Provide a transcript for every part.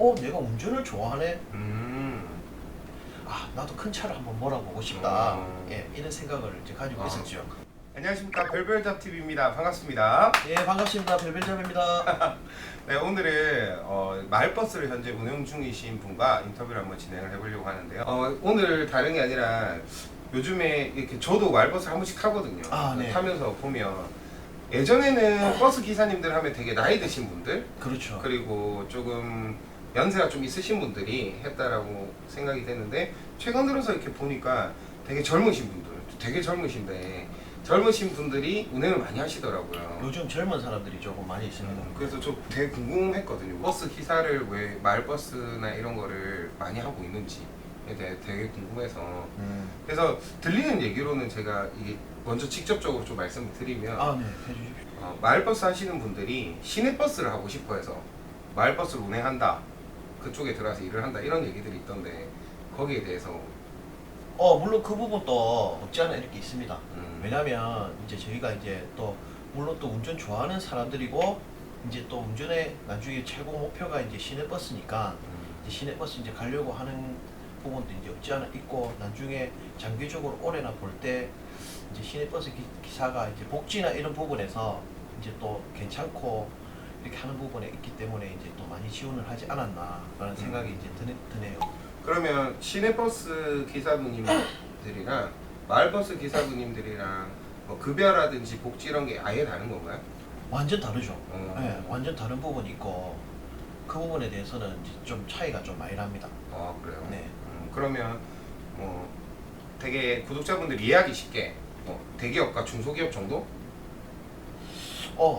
내가 운전을 좋아하네. 나도 큰 차를 한번 몰아보고 싶다. 이런 생각을 이제 가지고 있었죠. 안녕하십니까, 별별잡TV입니다. 반갑습니다. 반갑습니다. 별별잡입니다. 네, 오늘은 마을버스를 현재 운영 중이신 분과 인터뷰를 한번 진행을 해보려고 하는데요. 오늘 다른 게 아니라 요즘에 이렇게 저도 마을버스를 한 번씩 타거든요. 네. 타면서 보면 예전에는 버스 기사님들 하면 되게 나이 드신 분들, 그렇죠. 그리고 조금 연세가 좀 있으신 분들이 했다라고 생각이 됐는데, 최근 들어서 이렇게 보니까 되게 젊으신 분들, 되게 젊으신데 젊으신 분들이 운행을 많이 하시더라고요. 요즘 젊은 사람들이 조금 많이 있습니다. 그래서 저 되게 궁금했거든요. 버스 기사를 왜 마을버스나 이런 거를 많이 하고 있는지에 대해 되게 궁금해서. 그래서 들리는 얘기로는 제가 이게 먼저 직접적으로 좀 말씀을 드리면, 네, 해주십시오. 마을버스 하시는 분들이 시내버스를 하고 싶어 해서 마을버스를 운행한다, 그쪽에 들어가서 일을 한다, 이런 얘기들이 있던데 거기에 대해서. 물론 그 부분도 없지 않아 이렇게 있습니다. 왜냐면 이제 저희가 이제 또 물론 또 운전 좋아하는 사람들이고 이제 또 운전의 나중에 최고 목표가 이제 시내버스니까 이제 시내버스 이제 가려고 하는 부분도 이제 없지 않아 있고, 나중에 장기적으로 오래나 볼 때 이제 시내버스 기사가 이제 복지나 이런 부분에서 이제 또 괜찮고 이렇게 하는 부분에 있기 때문에 이제 또 많이 지원을 하지 않았나라는 생각이 이제 드네요. 그러면 시내버스 기사분님들이랑 마을버스 기사분님들이랑 뭐 급여라든지 복지 이런 게 아예 다른 건가요? 완전 다르죠. 네, 완전 다른 부분이 있고 그 부분에 대해서는 이제 좀 차이가 좀 많이 납니다. 그래요? 네. 그러면 뭐 되게 구독자분들이 이해하기 쉽게 대기업과 중소기업 정도?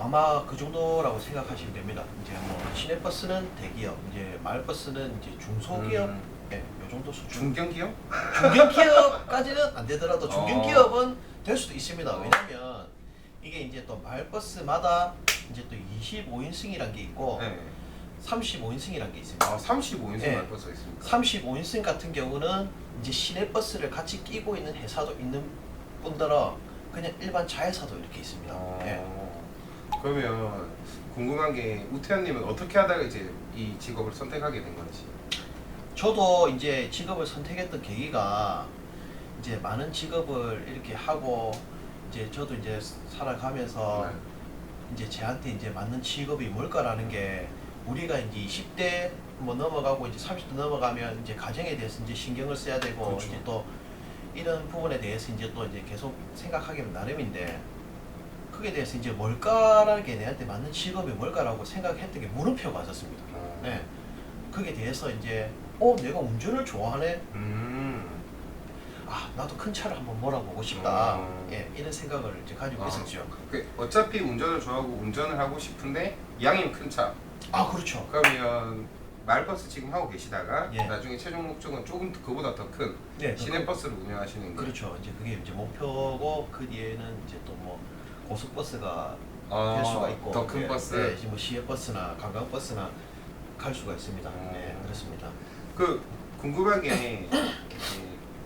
아마 그 정도라고 생각하시면 됩니다. 이제 뭐 시내버스는 대기업, 이제 마을버스는 이제 중소기업, 요 정도 수준. 중견기업? 중견기업까지는 안 되더라도 중견기업은 될 수도 있습니다. 왜냐면 이게 이제 또 마을버스마다 이제 또 25인승이란 게 있고 35인승이란 게 있습니다. 35인승 마을버스가 있습니까? 35인승 같은 경우는 이제 시내버스를 같이 끼고 있는 회사도 있는 뿐더러 그냥 일반 자회사도 이렇게 있습니다. 그러면 궁금한 게, 우태현님은 어떻게 하다가 이제 이 직업을 선택하게 된 건지. 저도 이제 직업을 선택했던 계기가 이제 많은 직업을 이렇게 하고 이제 저도 이제 살아가면서 이제 저한테 이제 맞는 직업이 뭘까라는 게, 우리가 이제 20대 뭐 넘어가고 이제 30대 넘어가면 이제 가정에 대해서 이제 신경을 써야 되고, 그렇죠. 이제 또 이런 부분에 대해서 이제 또 이제 계속 생각하기 나름인데, 그게 대해서 이제 뭘까라는 게, 내한테 맞는 직업이 뭘까라고 생각했던 게 물음표가 왔었습니다. 네. 그게 대해서 이제 내가 운전을 좋아하네. 나도 큰 차를 한번 몰아보고 싶다. 이런 생각을 이제 가지고 있었죠. 어차피 운전을 좋아하고 운전을 하고 싶은데 이왕이면 큰 차. 그렇죠. 그러면 마을버스 지금 하고 계시다가 예. 나중에 최종 목적은 조금 그보다 더 큰 시내버스를 운영하시는 게. 그렇죠. 이제 그게 이제 목표고, 그 뒤에는 이제 또 뭐 고속버스가 될 수가 있고, 더 큰 버스. 이제 뭐 시외버스나 관광버스나 갈 수가 있습니다. 그렇습니다. 궁금한 게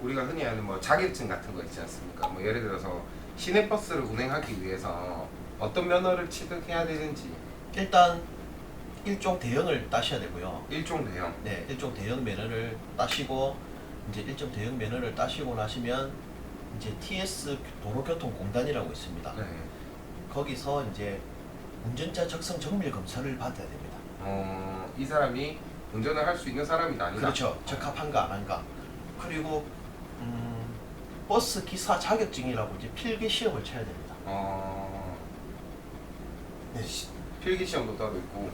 우리가 흔히 아는 뭐 자격증 같은 거 있지 않습니까? 뭐 예를 들어서 시내버스를 운행하기 위해서 어떤 면허를 취득해야 되는지. 일단 일종 대형을 따셔야 되고요. 일종 대형. 네, 일종 대형 면허를 따시고, 이제 일종 대형 면허를 따시고 나시면 이제 TS 도로교통공단이라고 있습니다. 거기서 이제 운전자 적성 정밀 검사를 받아야 됩니다. 이 사람이 운전을 할 수 있는 사람이 아니다. 그렇죠. 적합한가 안 한가. 그리고 버스 기사 자격증이라고 이제 필기 시험을 쳐야 됩니다. 네. 필기 시험도 따로 있고.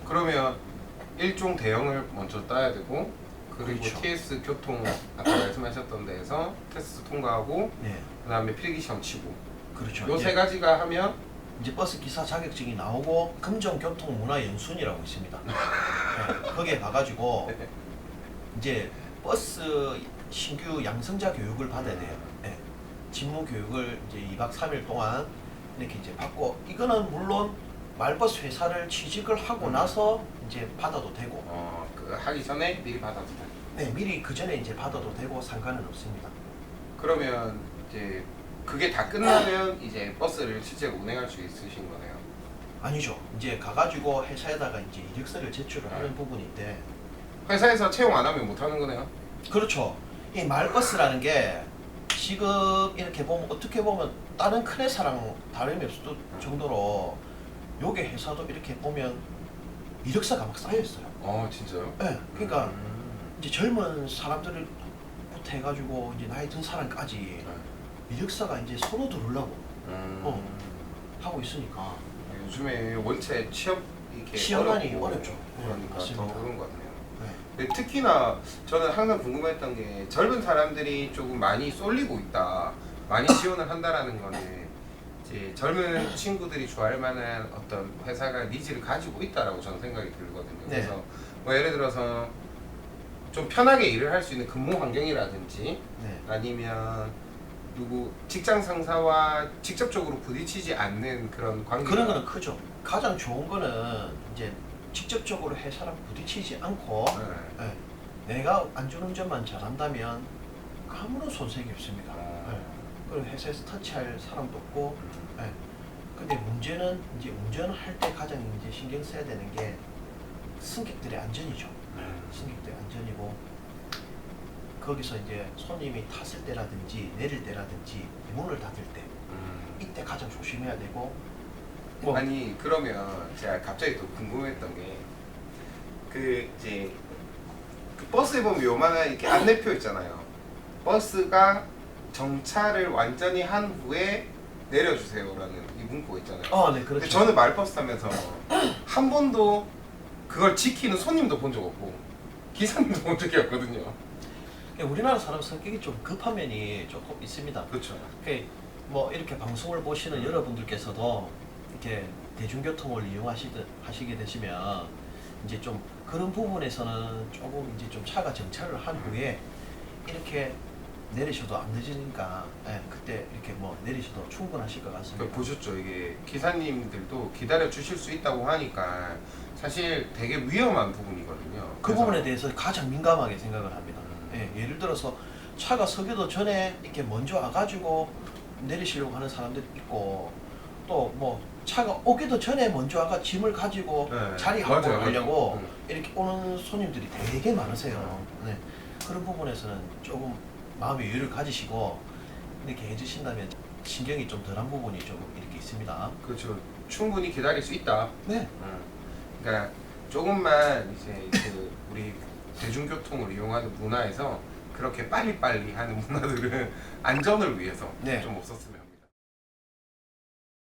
그러면 일종 대형을 먼저 따야 되고, 그리고 그렇죠. TS 교통 아까 말씀하셨던 데에서 테스트 통과하고, 네, 그다음에 필기 시험 치고. 그렇죠. 요 세 가지가 하면 이제 버스 기사 자격증이 나오고, 금정교통문화연수원이라고 있습니다. 거기에 가가지고 이제 버스 신규 양성자 교육을 받아야 돼요. 직무 교육을 이제 2박 3일 동안 이렇게 이제 받고, 이거는 물론 마을버스 회사를 취직을 하고 나서 이제 받아도 되고, 하기 전에 미리 받아도 돼. 네, 미리 그 전에 이제 받아도 되고 상관은 없습니다. 그러면 이제 그게 다 끝나면 이제 버스를 실제로 운행할 수 있으신 거네요. 아니죠. 이제 가가지고 회사에다가 이제 이력서를 제출을 하는 부분인데, 회사에서 채용 안 하면 못 하는 거네요. 그렇죠. 이 마을버스라는 게 지금 이렇게 보면 어떻게 보면 다른 큰 회사랑 다름이 없을 정도로 요게 회사도 이렇게 보면 이력서가 막 쌓여 있어요. 진짜요? 네, 그러니까 이제 젊은 사람들부터 해가지고 이제 나이 든 사람까지 이력서가 이제 손으로 들으려고 하고 있으니까 요즘에 원체 취업 이렇게 취업난이 어렵죠. 그러니까 맞습니다. 더 그런 것 같네요. 네. 근데 특히나 저는 항상 궁금했던 게 젊은 사람들이 조금 많이 쏠리고 있다, 많이 지원을 한다라는 거는 이제 젊은 친구들이 좋아할 만한 어떤 회사가 니즈를 가지고 있다라고 저는 생각이 들거든요. 네. 그래서 뭐 예를 들어서 좀 편하게 일을 할 수 있는 근무 환경이라든지 네. 아니면 누구 직장 상사와 직접적으로 부딪히지 않는 그런 관계, 그런 거는 크죠. 가장 좋은 거는 이제 직접적으로 회사랑 부딪히지 않고 네. 내가 안전운전만 잘한다면 아무런 손색이 없습니다. 네. 그리고 회사에서 터치할 사람도 없고. 네. 근데 문제는 이제 운전할 때 가장 이제 신경 써야 되는 게 승객들의 안전이죠. 승객들의 안전이고 거기서 이제 손님이 탔을 때라든지 내릴 때라든지 문을 닫을 때 이때 가장 조심해야 되고. 뭐 아니 그러면 제가 갑자기 또 궁금했던 게 그 이제 그 버스에 보면 요만한 이렇게 안내표 있잖아요. 버스가 정차를 완전히 한 후에 내려주세요라는 이 문구가 있잖아요. 네, 그렇죠. 근데 저는 말버스 타면서 한 번도 그걸 지키는 손님도 본 적 없고 기사님도 본 적이 없거든요. 우리나라 사람 성격이 좀 급한 면이 조금 있습니다. 그렇죠. 뭐 이렇게 방송을 보시는 여러분들께서도 이렇게 대중교통을 하시게 되시면 이제 좀 그런 부분에서는 조금 이제 좀 차가 정차를 한 후에 이렇게 내리셔도 안 늦으니까 그때 이렇게 뭐 내리셔도 충분하실 것 같습니다. 보셨죠? 이게 기사님들도 기다려 주실 수 있다고 하니까 사실 되게 위험한 부분이거든요. 그 그래서 부분에 대해서 가장 민감하게 생각을 합니다. 예를 들어서 차가 서기도 전에 이렇게 먼저 와가지고 내리시려고 하는 사람들이 있고 또 뭐 차가 오기도 전에 먼저 와가 짐을 가지고 네, 자리 맞아요, 확보하려고 맞아요. 이렇게 오는 손님들이 되게 많으세요. 네. 그런 부분에서는 조금 마음의 여유를 가지시고 이렇게 해주신다면 신경이 좀 덜한 부분이 좀 이렇게 있습니다. 그렇죠. 충분히 기다릴 수 있다. 네. 그러니까 조금만 이제 그 우리 대중교통을 이용하는 문화에서 그렇게 빨리빨리 하는 문화들은 안전을 위해서 네. 좀 없었으면.